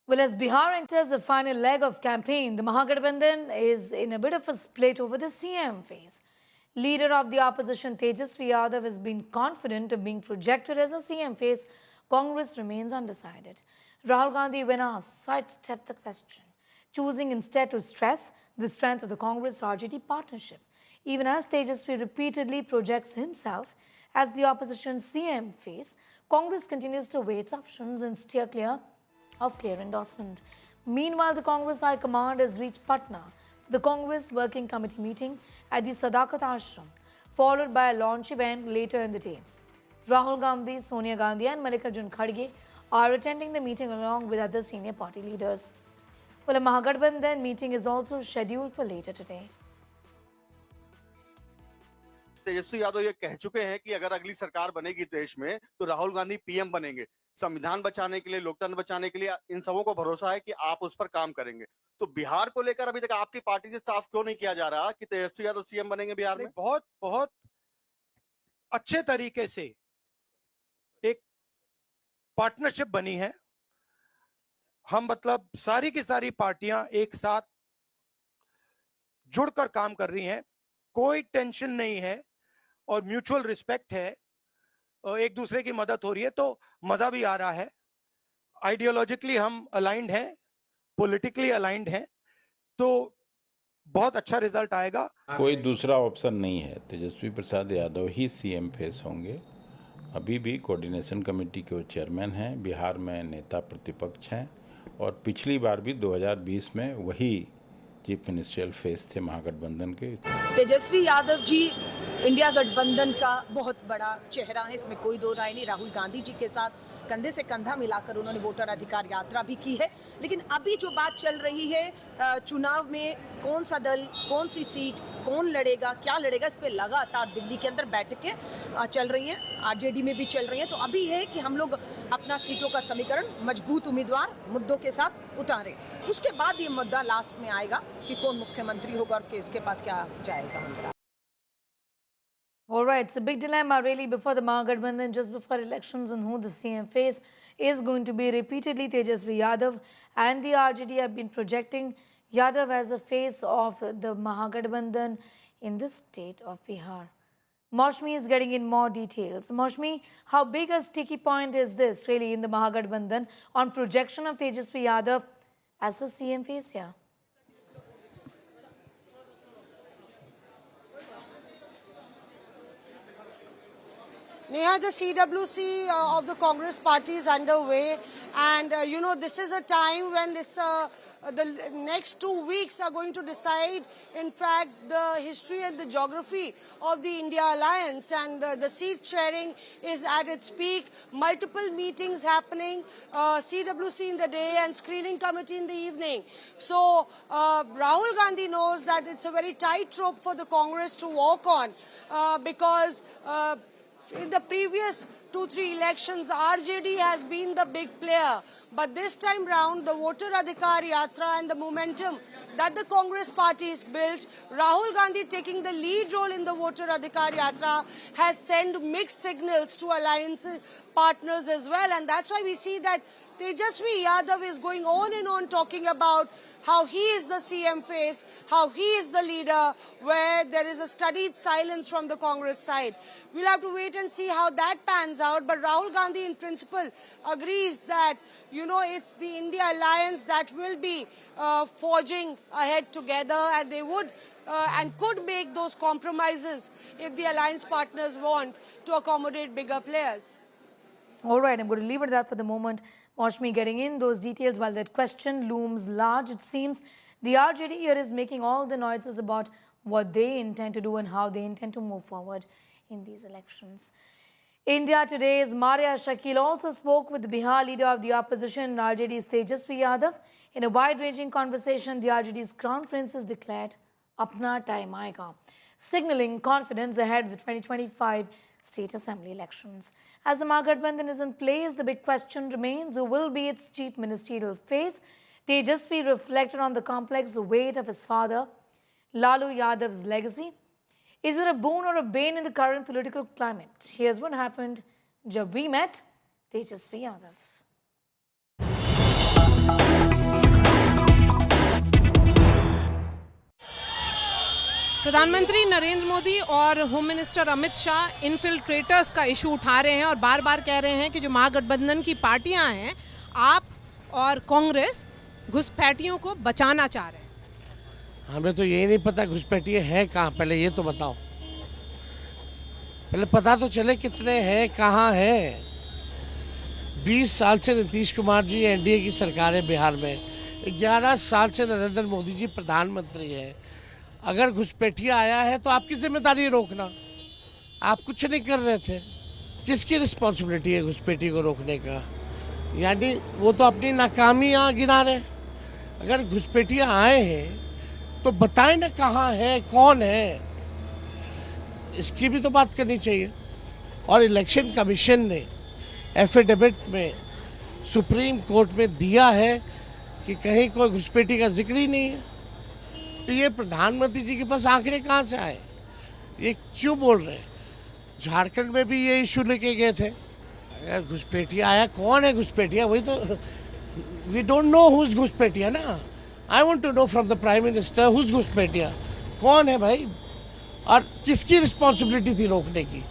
Well, as Bihar enters the final leg of campaign, the Mahagathbandhan is in a bit of a split over the CM phase. Leader of the opposition Tejasvi Yadav has been confident of being projected as a CM phase. Congress remains undecided. Rahul Gandhi, when asked, sidestepped the question, choosing instead to stress the strength of the Congress-RJD partnership. Even as Tejasvi repeatedly projects himself as the opposition CM phase, Congress continues to weigh its options and steer clear of clear endorsement. Meanwhile, the Congress High Command has reached Patna for the Congress Working Committee meeting at the Sadakat Ashram, followed by a launch event later in the day. Rahul Gandhi, Sonia Gandhi and Mallikarjun Kharge are attending the meeting along with other senior party leaders. Well, a Mahagathbandhan meeting is also scheduled for later today. Tejashwi Yadav ये कह चुके हैं कि अगर अगली सरकार बनेगी देश में तो राहुल गांधी पीएम बनेंगे। संविधान बचाने के लिए, लोकतंत्र बचाने के लिए इन सबों को भरोसा है कि आप उस पर काम करेंगे। तो बिहार को लेकर अभी तक आपकी पार्टी से साफ क्यों नहीं किया जा रहा कि तेजस्वी यादव सीएम बनेंगे बिहार में? बहुत बहुत अच्छे तरीके से एक पार्टनरशिप बनी है। हम मतलब सारी की सारी पार्टियां एक साथ जुड़कर काम कर रही हैं, कोई टेंशन नहीं है और म्यूचुअल रिस्पेक्ट है, एक दूसरे की मदद हो रही है, तो मजा भी आ रहा है। आइडियोलॉजिकली हम अलाइंड हैं, पॉलिटिकली अलाइंड हैं, तो बहुत अच्छा रिजल्ट आएगा। कोई दूसरा ऑप्शन नहीं है। तेजस्वी प्रसाद यादव ही सीएम फेस होंगे। अभी भी कोऑर्डिनेशन कमेटी के वो चेयरमैन हैं, बिहार में नेता प्रतिपक्ष हैं और पिछली बार भी 2020 में वही चीफ मिनिस्ट्रियल फेस थे महागठबंधन के। तेजस्वी यादव जी इंडिया गठबंधन का बहुत बड़ा चेहरा है, इसमें कोई दो राय नहीं। राहुल गांधी जी के साथ कंधे से कंधा मिलाकर उन्होंने वोटर अधिकार यात्रा भी की है। लेकिन अभी जो बात चल रही है चुनाव में कौन सा दल, कौन सी सीट, कौन लड़ेगा, क्या लड़ेगा, इस पे लगातार दिल्ली के अंदर बैठकें चल रही हैं, आरजेडी में भी चल रही हैं। तो अभी है कि हम लोग अपना सीटों का समीकरण मजबूत उम्मीदवार मुद्दों के साथ उतारें, उसके बाद ये मुद्दा लास्ट में आएगा कि कौन मुख्यमंत्री होगा और किसके पास क्या जाएगा। All right, it's a big dilemma really before the Mahagathbandhan, just before elections, on who the CM face is going to be. Repeatedly, Tejasvi Yadav and the RJD have been projecting Yadav as a face of the Mahagathbandhan in the state of Bihar. Maushmi is getting in more details. Maushmi, how big a sticky point is this really in the Mahagathbandhan on projection of Tejasvi Yadav as the CM face here? Neha, the CWC of the Congress party is underway, and you know, this is a time when the next 2 weeks are going to decide, in fact, the history and the geography of the India Alliance, and the seat sharing is at its peak. Multiple meetings happening, CWC in the day and screening committee in the evening. So Rahul Gandhi knows that it's a very tight rope for the Congress to walk on because in the previous 2-3 elections, RJD has been the big player. But this time round, the Voter Adhikar Yatra and the momentum that the Congress party has built, Rahul Gandhi taking the lead role in the Voter Adhikar Yatra, has sent mixed signals to alliance partners as well. And that's why we see that Tejasvi Yadav is going on and on talking about how he is the CM face, how he is the leader, where there is a studied silence from the Congress side. We'll have to wait and see how that pans out. But Rahul Gandhi, in principle, agrees that, you know, it's the India Alliance that will be forging ahead together, and they would and could make those compromises if the alliance partners want to accommodate bigger players. All right, I'm going to leave it at that for the moment. Maushmi getting in those details while that question looms large. It seems the RJD here is making all the noises about what they intend to do and how they intend to move forward in these elections. India Today's Maria Shakil also spoke with the Bihar leader of the opposition, RJD's Tejasvi Yadav. In a wide-ranging conversation, the RJD's crown prince has declared, "Apna time aayega," signaling confidence ahead of the 2025 state assembly elections. As the Mahagathbandhan is in place, the big question remains who will be its chief ministerial face. Tejasvi reflected on the complex weight of his father, Lalu Yadav's legacy. Is it a boon or a bane in the current political climate? Here's what happened jab we met Tejasvi Yadav. प्रधानमंत्री नरेंद्र मोदी और home minister Amit Shah infiltrators का issue उठा रहे हैं और बार बार कह रहे हैं कि जो महागठबंधन की पार्टियां हैं, आप और कांग्रेस घुसपैठियों को बचाना चाह रहे हैं। हमें तो यही नहीं पता घुसपैठिए है कहाँ, पहले ये तो बताओ। पहले पता तो चले कितने हैं, कहाँ हैं। 20 साल से नीतीश कुमार जी एनडीए की सरकार है बिहार में, 11 साल से नरेंद्र मोदी जी प्रधानमंत्री है। अगर घुसपैठिया आया है तो आपकी जिम्मेदारी है रोकना। आप कुछ नहीं कर रहे थे। किसकी रिस्पॉन्सिबिलिटी है घुसपैठी को रोकने का? यानी वो तो अपनी नाकामियाँ गिना रहे। अगर घुसपैठिया आए हैं तो बताएं ना कहाँ है, कौन है, इसकी भी तो बात करनी चाहिए। और इलेक्शन कमीशन ने एफिडेविट में सुप्रीम कोर्ट में दिया है कि कहीं कोई घुसपैठी का जिक्र ही नहीं है। तो ये प्रधानमंत्री जी के पास आंकड़े कहाँ से आए? ये क्यों बोल रहे हैं? झारखंड में भी ये इशू लेके गए थे। अगर घुसपैठिया आया, कौन है घुसपैठिया? वही तो we don't know who is घुसपैठिया ना। I want to know from the prime minister who is घुसपैठिया, कौन है भाई, और किसकी रिस्पॉन्सिबिलिटी थी रोकने की?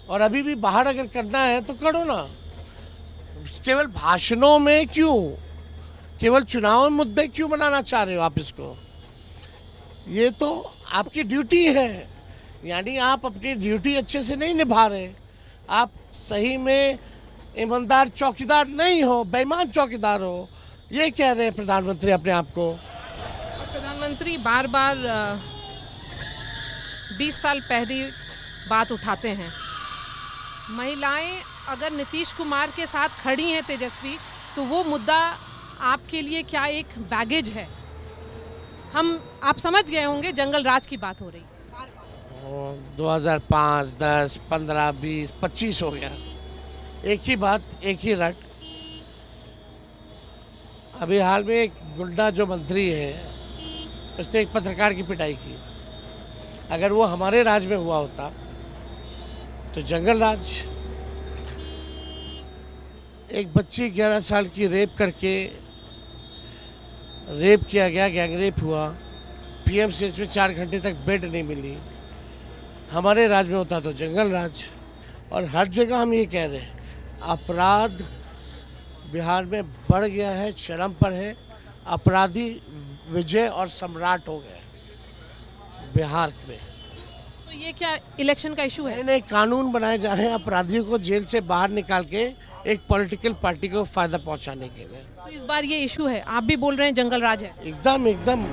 और अभी भी बाहर अगर करना है तो करो ना। केवल भाषणों में क्यों, केवल चुनाव मुद्दे क्यों बनाना चाह रहे हो आप इसको? ये तो आपकी ड्यूटी है, यानी आप अपनी ड्यूटी अच्छे से नहीं निभा रहे। आप सही में ईमानदार चौकीदार नहीं हो, बेईमान चौकीदार हो, ये कह रहे हैं प्रधानमंत्री अपने आप को। प्रधानमंत्री बार बार 20 साल पहले बात उठाते हैं। महिलाएं अगर नीतीश कुमार के साथ खड़ी हैं तेजस्वी, तो वो मुद्दा आपके लिए क्या एक बैगेज है? आप समझ गए होंगे जंगल राज की बात हो रही। 2005, 10, 15, 20, 25 हो गया, एक ही बात, एक ही रट। अभी हाल में एक गुंडा जो मंत्री है, उसने एक पत्रकार की पिटाई की। अगर वो हमारे राज में हुआ होता तो जंगल राज। एक बच्ची 11 साल की रेप करके, रेप किया गया, गैंग रेप हुआ, पीएमसीएच में 4 घंटे तक बेड नहीं मिली। हमारे राज में होता तो जंगल राज। और हर जगह हम ये कह रहे हैं, अपराध बिहार में बढ़ गया है, चरम पर है। अपराधी विजय और सम्राट हो गए बिहार में। तो ये क्या इलेक्शन का इशू है? नए नए कानून बनाए जा रहे हैं अपराधियों को जेल से बाहर निकाल के एक पॉलिटिकल पार्टी को फायदा पहुंचाने के लिए। तो इस बार ये इशू है, आप भी बोल रहे हैं जंगल राज है। एकदम एकदम